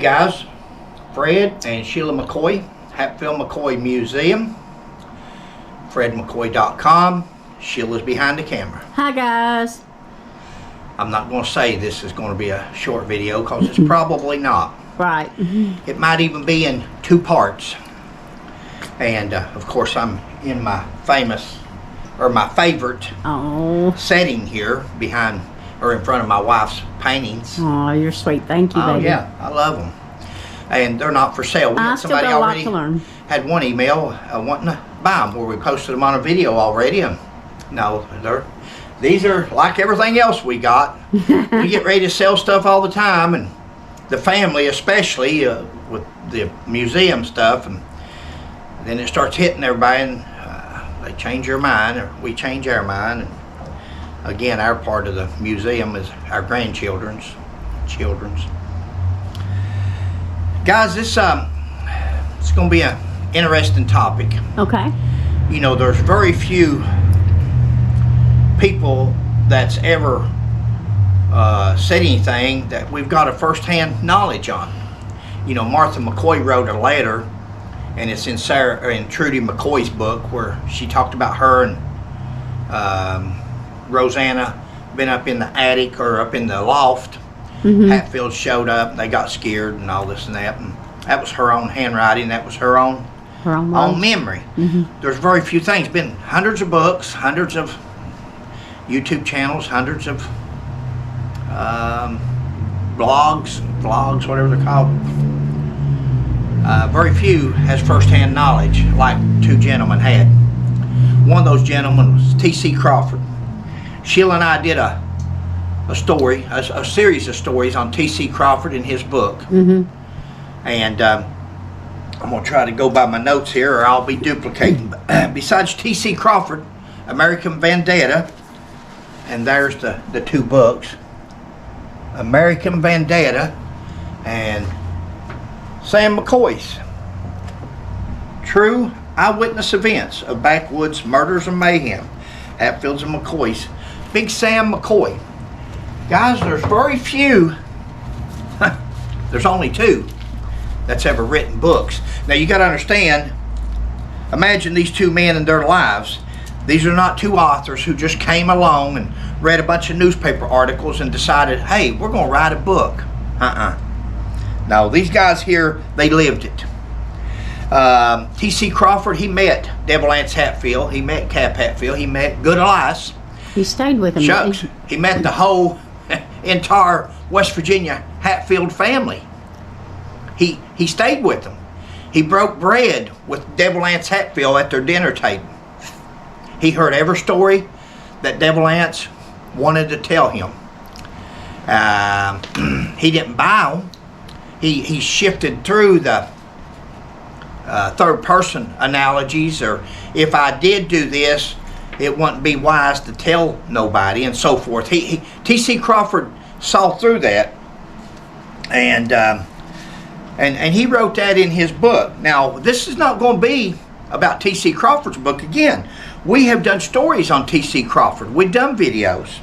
guys, Fred and Sheila McCoy, Hatfield McCoy Museum, FredMcCoy.com. Sheila's behind the camera. Hi guys. I'm not going to say this is going to be a short video because it's probably not. Right. It might even be in 2 parts. And of course I'm in my favorite setting here behind or in front of my wife's paintings. Oh, you're sweet. Thank you, baby. Oh yeah, I love them. And they're not for sale. We had somebody already had one email wanting to buy them where we posted them on a video already. And no, these are like everything else we got. We get ready to sell stuff all the time, and the family especially with the museum stuff, and then it starts hitting everybody, and they change their mind, or we change our mind. And again, our part of the museum is our grandchildren's. Guys, this it's going to be an interesting topic. Okay. You know, there's very few people that's ever said anything that we've got a first-hand knowledge on. You know, Martha McCoy wrote a letter, and it's in Trudy McCoy's book, where she talked about her and Rosanna been up in the attic or up in the loft. Hatfield showed up, they got scared and all this and that, and that was her own handwriting, that was her own memory. There's very few things, been hundreds of books, hundreds of YouTube channels, hundreds of blogs, whatever they're called. Very few has first-hand knowledge like 2 gentlemen had. One of those gentlemen was T.C. Crawford. Sheila and I did a series of stories on T.C. Crawford in his book. And I'm going to try to go by my notes here or I'll be duplicating. Besides T.C. Crawford, American Vendetta, and there's the 2 books, American Vendetta and Sam McCoy's True Eyewitness Events of Backwoods Murders and Mayhem, Hatfields and McCoy's. Big Sam McCoy. Guys, there's very few, there's only 2 that's ever written books. Now you got to understand, imagine these 2 men in their lives. These are not 2 authors who just came along and read a bunch of newspaper articles and decided, hey, we're going to write a book. No, these guys here, they lived it. T.C. Crawford, he met Devil Anse Hatfield, he met Cap Hatfield, he met Good Elias. He stayed with him. Shucks, he met the whole entire West Virginia Hatfield family. He stayed with them. He broke bread with Devil Anse Hatfield at their dinner table. He heard every story that Devil Anse wanted to tell him. He didn't buy them. He shifted through the third person analogies, or if I did do this, it wouldn't be wise to tell nobody, and so forth. T.C. Crawford saw through that, and he wrote that in his book. Now, this is not going to be about T.C. Crawford's book again. We have done stories on T.C. Crawford. We've done videos.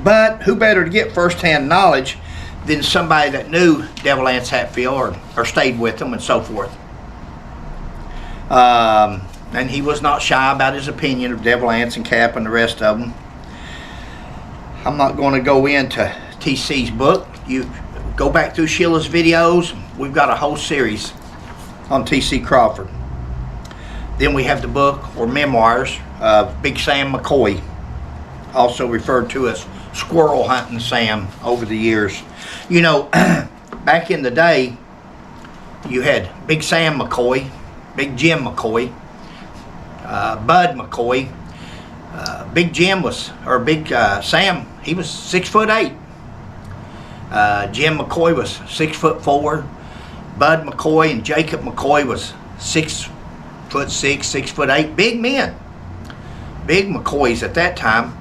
But who better to get first-hand knowledge than somebody that knew Devil Anse Hatfield or stayed with them and so forth. And he was not shy about his opinion of Devil Anse and Cap and the rest of them. I'm not going to go into T.C.'s book. You go back through Sheila's videos. We've got a whole series on T.C. Crawford. Then we have the book or memoirs of Big Sam McCoy, also referred to as Squirrel Hunting Sam over the years. You know, back in the day, you had Big Sam McCoy, Big Jim McCoy, Bud McCoy. Big Jim Big Sam, he was 6'8". Jim McCoy was 6'4". Bud McCoy and Jacob McCoy was 6'6", 6'8". Big men. Big McCoys at that time.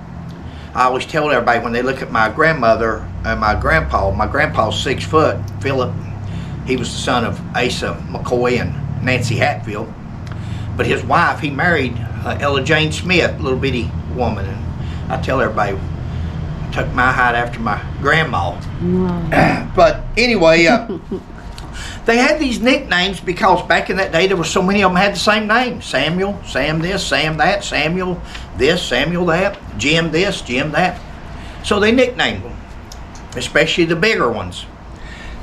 I always tell everybody when they look at my grandmother and my grandpa's 6 foot, Philip, he was the son of Asa McCoy and Nancy Hatfield. But his wife, he married Ella Jane Smith, little bitty woman. And I tell everybody, took my height after my grandma. Wow. But anyway, they had these nicknames because back in that day there were so many of them had the same name. Samuel, Sam this, Sam that, Samuel this, Samuel that, Jim this, Jim that. So they nicknamed them, especially the bigger ones.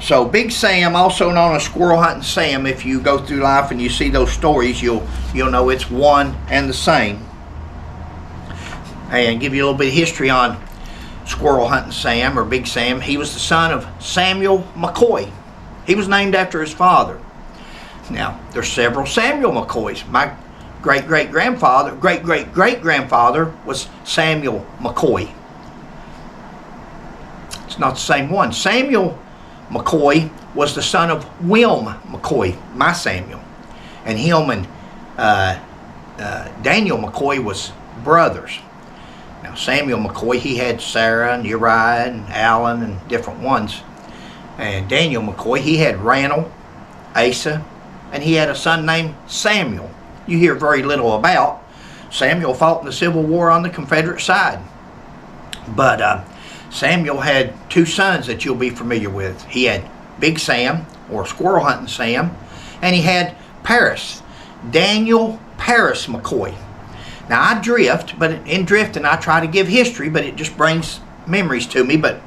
So Big Sam, also known as Squirrel Hunting Sam, if you go through life and you see those stories, you'll know it's one and the same. And give you a little bit of history on Squirrel Hunting Sam, or Big Sam. He was the son of Samuel McCoy. He was named after his father. Now, there's several Samuel McCoys. My great-great-grandfather was Samuel McCoy. It's not the same one. Samuel McCoy was the son of Wilm McCoy, my Samuel. And him and Daniel McCoy was brothers. Now, Samuel McCoy, he had Sarah and Uriah and Alan and different ones. And Daniel McCoy, he had Randall, Asa, and he had a son named Samuel. You hear very little about. Samuel fought in the Civil War on the Confederate side. But Samuel had two sons that you'll be familiar with. He had Big Sam, or Squirrel Hunting Sam, and he had Paris, Daniel Paris McCoy. Now I drift, but in drifting I try to give history, but it just brings memories to me. But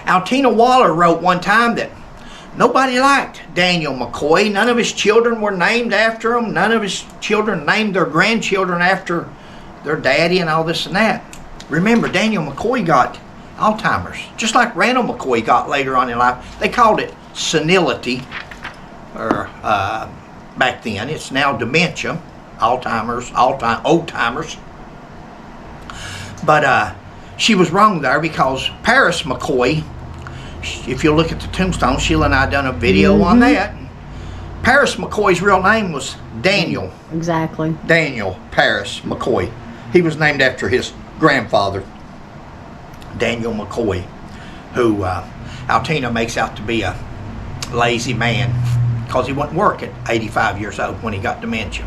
Altina Waller wrote one time that nobody liked Daniel McCoy. None of his children were named after him. None of his children named their grandchildren after their daddy and all this and that. Remember, Daniel McCoy got Alzheimer's, just like Randall McCoy got later on in life. They called it senility, or back then. It's now dementia. Alzheimer's, old timers. But she was wrong there, because Paris McCoy, if you look at the tombstone, Sheila and I done a video on that. Paris McCoy's real name was Daniel. Exactly. Daniel Paris McCoy. He was named after his grandfather, Daniel McCoy, who Altina makes out to be a lazy man because he wouldn't work at 85 years old when he got dementia.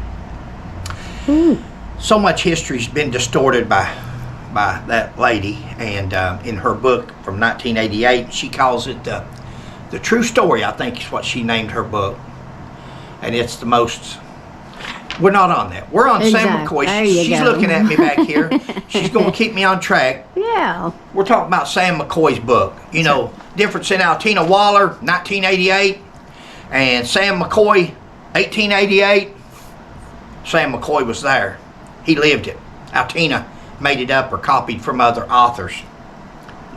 So much history's been distorted by that lady, and in her book from 1988, she calls it the true story, I think is what she named her book. And it's the most, we're not on that. We're on Sam McCoy. She's looking at me back here. She's going to keep me on track. Yeah. We're talking about Sam McCoy's book. You know, difference in Altina Waller, 1988, and Sam McCoy, 1888. Sam McCoy was there. He lived it. Altina made it up or copied from other authors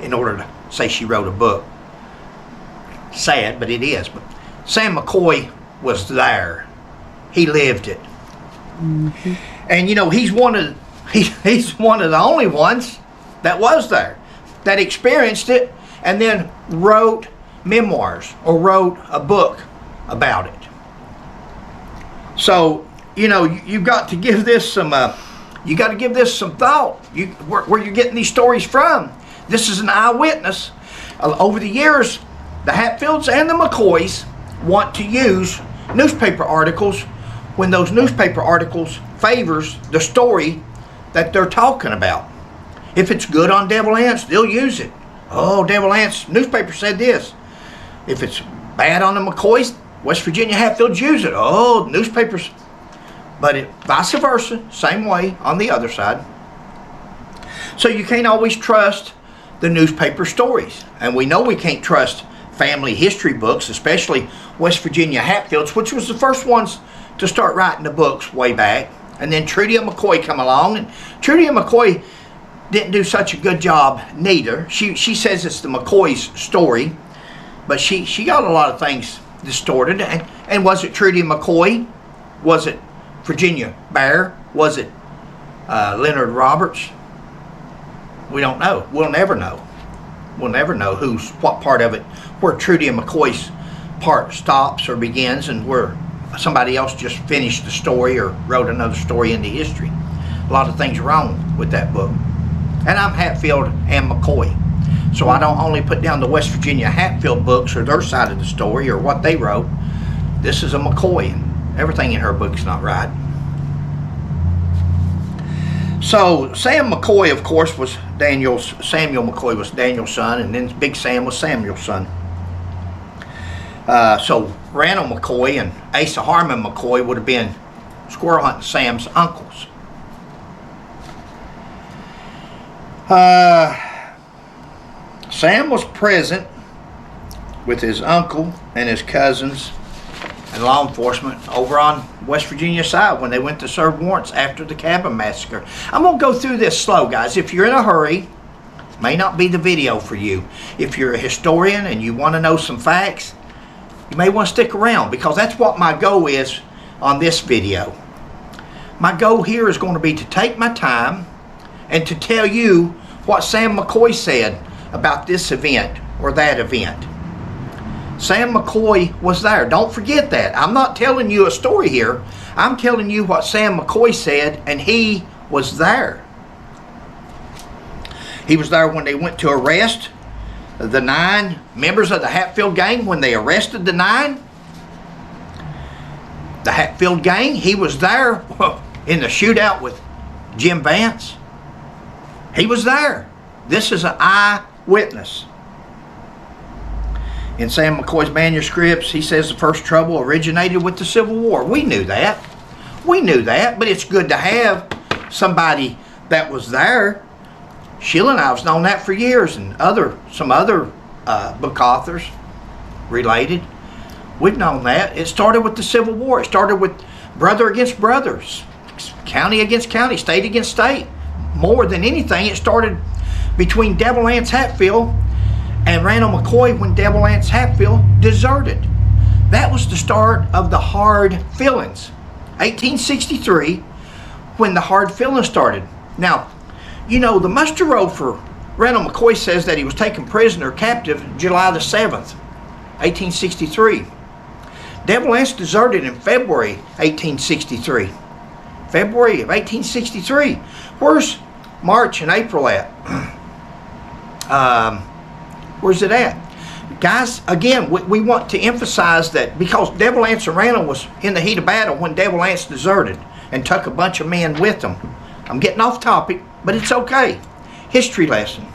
in order to say she wrote a book. Sad, but it is. But Sam McCoy was there. He lived it. Mm-hmm. And you know, he's one of the only ones that was there, that experienced it, and then wrote memoirs or wrote a book about it. So, you know, you've got to give this some thought. Where you're getting these stories from. This is an eyewitness. Over the years, the Hatfields and the McCoys want to use newspaper articles when those newspaper articles favors the story that they're talking about. If it's good on Devil Anse, they'll use it. Oh, Devil Anse newspaper said this. If it's bad on the McCoys, West Virginia Hatfields use it. Oh, newspapers. But vice versa, same way on the other side. So you can't always trust the newspaper stories. And we know we can't trust family history books, especially West Virginia Hatfields, which was the first ones to start writing the books way back. And then Trudy and McCoy come along, and Trudy and McCoy didn't do such a good job neither. She says it's the McCoy's story, but she got a lot of things distorted. And was it Trudy McCoy? Was it Virginia Bear? Was it Leonard Roberts? We don't know. We'll never know. We'll never know what part of it, where Trudy and McCoy's part stops or begins, and where somebody else just finished the story or wrote another story into history. A lot of things wrong with that book. And I'm Hatfield and McCoy. So I don't only put down the West Virginia Hatfield books or their side of the story or what they wrote. This is a McCoy, and everything in her book's not right. So Sam McCoy, of course, was Samuel McCoy was Daniel's son, and then Big Sam was Samuel's son. So Randall McCoy and Asa Harmon McCoy would have been squirrel hunting Sam's uncles. Sam was present with his uncle and his cousins and law enforcement over on West Virginia side when they went to serve warrants after the cabin massacre. I'm going to go through this slow, guys. If you're in a hurry, may not be the video for you. If you're a historian and you want to know some facts, you may want to stick around, because that's what my goal is on this video. My goal here is going to be to take my time and to tell you what Sam McCoy said about this event or that event. Sam McCoy was there. Don't forget that. I'm not telling you a story here. I'm telling you what Sam McCoy said, and he was there. He was there when they went to arrest the 9 members of the Hatfield gang, when they arrested the 9. The Hatfield gang, he was there in the shootout with Jim Vance. He was there. This is an eyewitness. In Sam McCoy's manuscripts, he says the first trouble originated with the Civil War. We knew that. We knew that, but it's good to have somebody that was there. Sheila and I have known that for years, and some other book authors related. We've known that. It started with the Civil War. It started with brother against brothers, county against county, state against state. More than anything, it started between Devil Anse Hatfield and Randall McCoy when Devil Anse Hatfield deserted. That was the start of the hard feelings. 1863, when the hard feelings started. Now, you know, the muster roll for Randall McCoy says that he was taken prisoner, captive, July the 7th, 1863. Devil Anse deserted in February 1863. February of 1863. Where's March and April at? Where's it at? Guys, again, we want to emphasize that, because Devil Anse and Randall was in the heat of battle when Devil Anse deserted and took a bunch of men with them. I'm getting off topic, but it's okay. History lesson.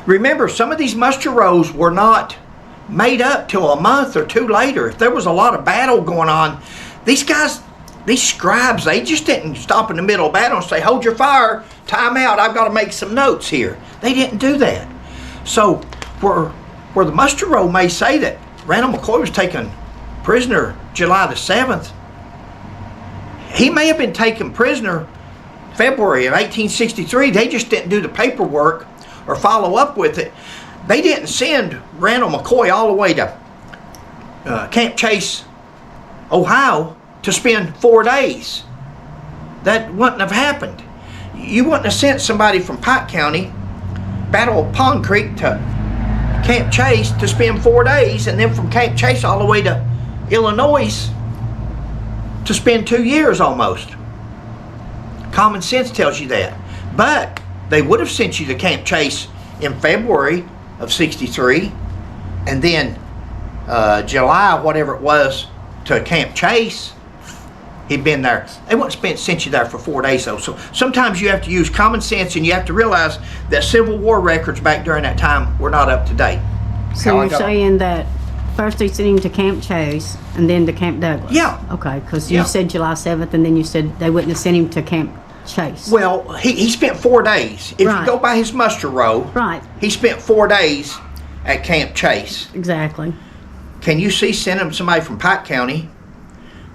Remember, some of these muster rolls were not made up till a month or two later. If there was a lot of battle going on, these guys, these scribes, they just didn't stop in the middle of battle and say, hold your fire, time out, I've got to make some notes here. They didn't do that. So where the muster roll may say that Randall McCoy was taken prisoner July the 7th, he may have been taken prisoner February of 1863. They just didn't do the paperwork or follow up with it. They didn't send Randall McCoy all the way to Camp Chase, Ohio, to spend 4 days. That wouldn't have happened. You wouldn't have sent somebody from Pike County, Battle of Pond Creek, to Camp Chase to spend 4 days, and then from Camp Chase all the way to Illinois to spend 2 years almost. Common sense tells you that. But they would have sent you to Camp Chase in February of 63, and then July, whatever it was, to Camp Chase. He'd been there. They wouldn't sent you there for 4 days though. So sometimes you have to use common sense, and you have to realize that Civil War records back during that time were not up to date. So you're saying that first they sent him to Camp Chase and then to Camp Douglas? Yeah. Okay, because you said July 7th, and then you said they wouldn't have sent him to Camp Chase. Well, he spent 4 days. If you go by his muster roll, he spent 4 days at Camp Chase. Exactly. Can you see sending somebody from Pike County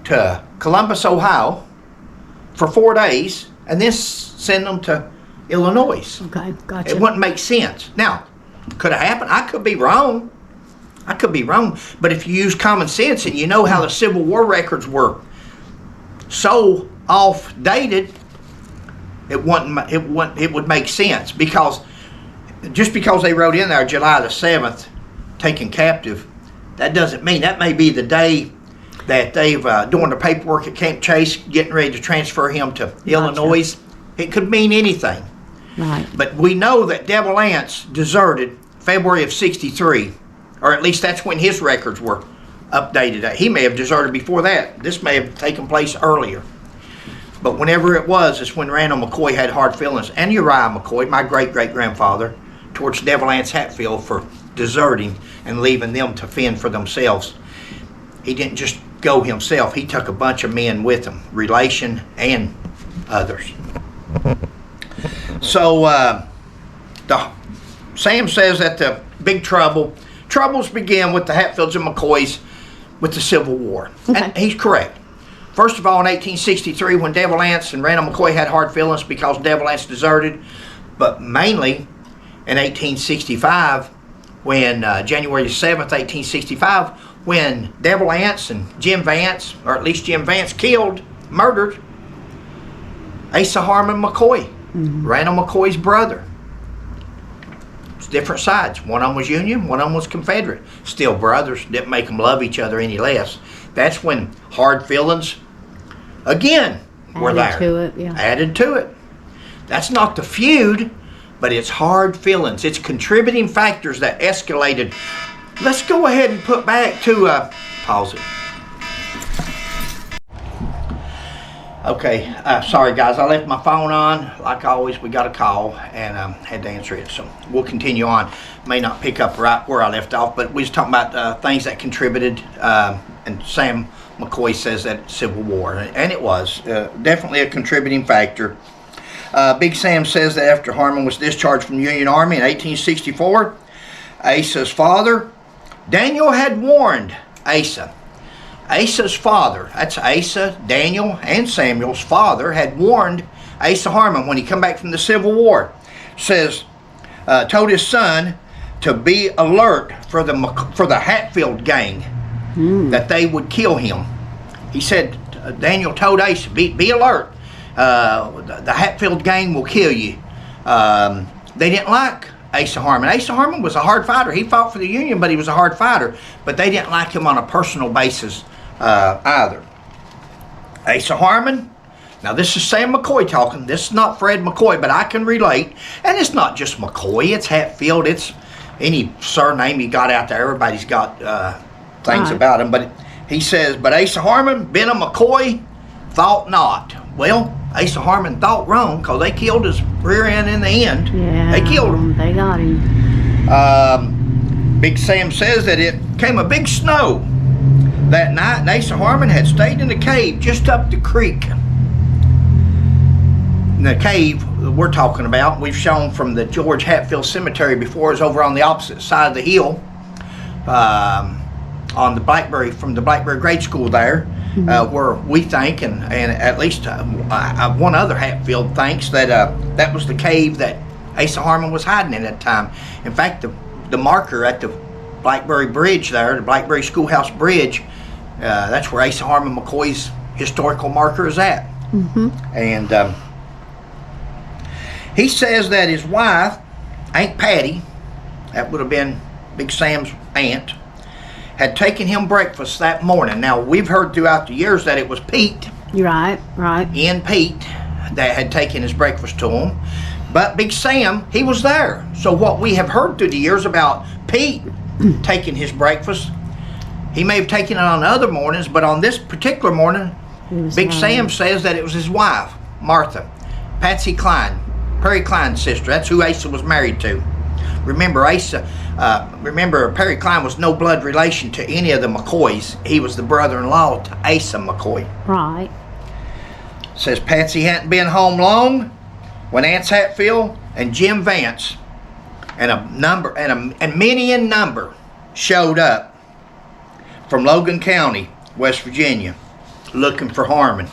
to Columbus, Ohio for 4 days and then send them to Illinois? Okay, gotcha. It wouldn't make sense. Now, could it happen? I could be wrong. But if you use common sense and you know how the Civil War records were so off-dated, it would make sense, because just because they wrote in there July the 7th, taken captive, that doesn't mean that may be the day that they've doing the paperwork at Camp Chase, getting ready to transfer him to Illinois. It could mean anything. Right. But we know that Devil Anse deserted February of 63, or at least that's when his records were updated. He may have deserted before that. This may have taken place earlier. But whenever it was, it's when Randall McCoy had hard feelings, and Uriah McCoy, my great-great-grandfather, towards Devil Anse Hatfield for deserting and leaving them to fend for themselves. He didn't just go himself. He took a bunch of men with him, relation and others. So Sam says that the big troubles began with the Hatfields and McCoys with the Civil War. Okay. And he's correct. First of all, in 1863, when Devil Anse and Randall McCoy had hard feelings because Devil Anse deserted, but mainly in 1865, when January 7th, 1865, when Devil Anse and Jim Vance, or at least Jim Vance, murdered Asa Harmon McCoy, Randall McCoy's brother. It's different sides. One of them was Union, one of them was Confederate. Still brothers, didn't make them love each other any less. That's when hard feelings, again, were there. Added to it, yeah. Added to it. That's not the feud, but it's hard feelings. It's contributing factors that escalated. Let's go ahead and put back to, pause it. Okay, sorry guys, I left my phone on. Like always, we got a call and had to answer it. So we'll continue on. May not pick up right where I left off, but we was talking about things that contributed, and Sam McCoy says that Civil War, and it was definitely a contributing factor. Big Sam says that after Harmon was discharged from the Union Army in 1864, Asa's father, Daniel, had warned Asa. Asa's father, that's Asa, Daniel, and Samuel's father, had warned Asa Harmon when he come back from the Civil War. Says, told his son to be alert for the Hatfield gang, that they would kill him. He said, Daniel told Asa, be alert. The Hatfield gang will kill you. They didn't like Asa Harmon. Asa Harmon was a hard fighter. He fought for the Union, but he was a hard fighter. But they didn't like him on a personal basis either. Asa Harmon, now this is Sam McCoy talking. This is not Fred McCoy, but I can relate. And it's not just McCoy. It's Hatfield. It's any surname you got out there. Everybody's got things about him. But he says, but Asa Harmon, been a McCoy, thought not. Well, Asa Harmon thought wrong because they killed his rear end in the end. Yeah, they killed him. They got him. Big Sam says that it came a big snow that night, and Asa Harmon had stayed in the cave just up the creek. And the cave we're talking about, we've shown from the George Hatfield Cemetery before, is over on the opposite side of the hill, on the Blackberry, from the Blackberry grade school there. Where we think, and at least one other Hatfield thinks that that was the cave that Asa Harmon was hiding in at the time. In fact, the marker at the Blackberry Bridge there, the Blackberry Schoolhouse Bridge, that's where Asa Harmon McCoy's historical marker is at. And he says that his wife, Aunt Patty, that would have been Big Sam's aunt, had taken him breakfast that morning. Now, we've heard throughout the years that it was Pete. You're right. Ian Pete that had taken his breakfast to him. But Big Sam, he was there. So what we have heard through the years about Pete taking his breakfast, he may have taken it on other mornings, but on this particular morning, Big Sam says that it was his wife, Martha, Patsy Cline, Perry Cline's sister. That's who Asa was married to. Remember, Perry Cline was no blood relation to any of the McCoys. He was the brother-in-law to Asa McCoy. Right. Says Patsy hadn't been home long when Aunts Hatfield and Jim Vance and many in number showed up from Logan County, West Virginia, looking for Harmon.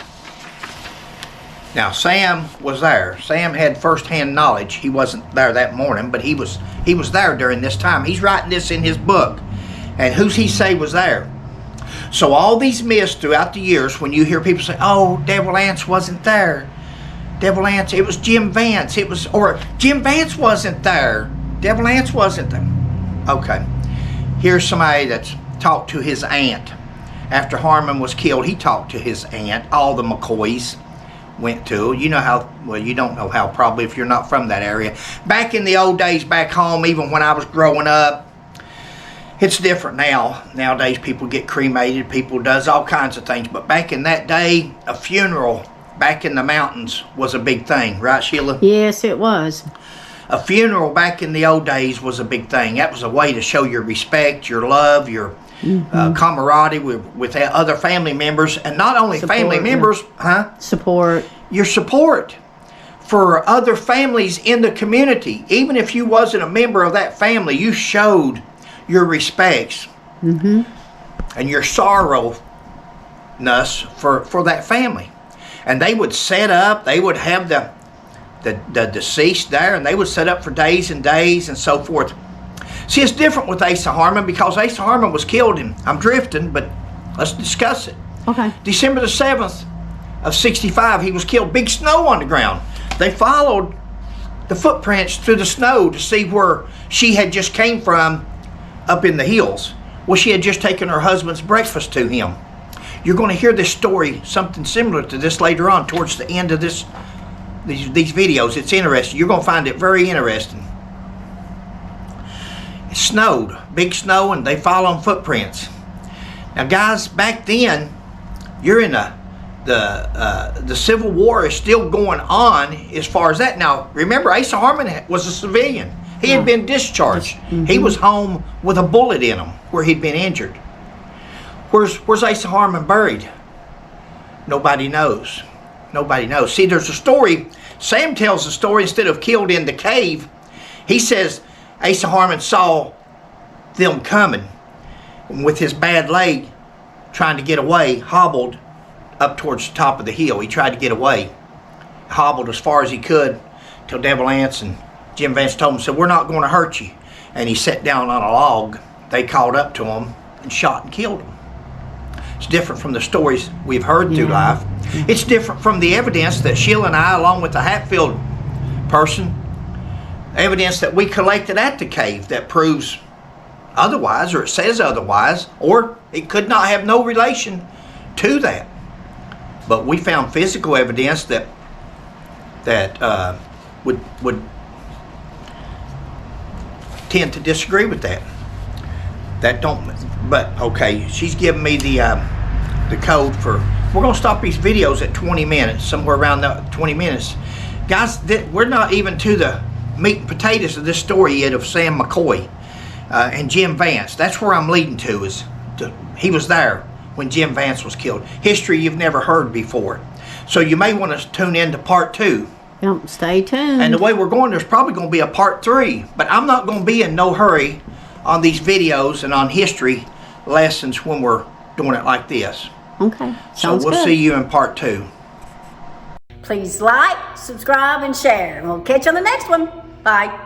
Now, Sam was there. Sam had first-hand knowledge. He wasn't there that morning, but he was there during this time. He's writing this in his book. And who's he say was there? So all these myths throughout the years, when you hear people say, oh, Devil Anse wasn't there. Devil Anse, it was Jim Vance. Or Jim Vance wasn't there. Devil Anse wasn't there. Okay. Here's somebody that's talked to his aunt. After Harmon was killed, he talked to his aunt. All the McCoys went to. You know how, well, you don't know how probably if you're not from that area. Back in the old days back home, even when I was growing up, it's different now. Nowadays people get cremated, people does all kinds of things. But back in that day, a funeral back in the mountains was a big thing, right, Sheila? Yes, it was. A funeral back in the old days was a big thing. That was a way to show your respect, your love, your camaraderie with other family members, and not only Support, family members, Support. your support for other families in the community. Even if you wasn't a member of that family, you showed your respects and your sorrowness for that family. And they would set up, they would have the deceased there, and they would set up for days and days and so forth. See, it's different with Asa Harmon, because Asa Harmon was killed in, I'm drifting, but let's discuss it. Okay. December the 7th of 65, he was killed. Big snow on the ground. They followed the footprints through the snow to see where she had just came from up in the hills. Well, she had just taken her husband's breakfast to him. You're going to hear this story, something similar to this later on, towards the end of these videos. It's interesting. You're going to find it very interesting. It snowed, big snow, and they followed footprints. Now, guys, back then, you're in the Civil War is still going on as far as that. Now, remember, Asa Harmon was a civilian. He had been discharged. He was home with a bullet in him where he'd been injured. Where's Asa Harmon buried? Nobody knows. Nobody knows. See, there's a story. Sam tells the story. Instead of killed in the cave, he says Asa Harmon saw them coming with his bad leg, trying to get away, hobbled up towards the top of the hill. He tried to get away, hobbled as far as he could, till Devil Anse and Jim Vance told him, said, "We're not going to hurt you." And he sat down on a log. They called up to him and shot and killed him. It's different from the stories we've heard through life. It's different from the evidence that Sheila and I, along with the Hatfield person, evidence that we collected at the cave that proves otherwise, or it says otherwise, or it could not have no relation to that. But we found physical evidence that would tend to disagree with that. That don't. But okay, she's giving me the code for. We're gonna stop these videos at 20 minutes, somewhere around the 20 minutes, guys. We're not even to the meat and potatoes of this story yet of Sam McCoy and Jim Vance. That's where I'm leading to. He was there when Jim Vance was killed. History you've never heard before. So you may want to tune in to part 2. Yep, stay tuned. And the way we're going, there's probably going to be a part 3. But I'm not going to be in no hurry on these videos and on history lessons when we're doing it like this. Okay, so we'll see you in part 2. Please like, subscribe, and share. And we'll catch you on the next one. Bye.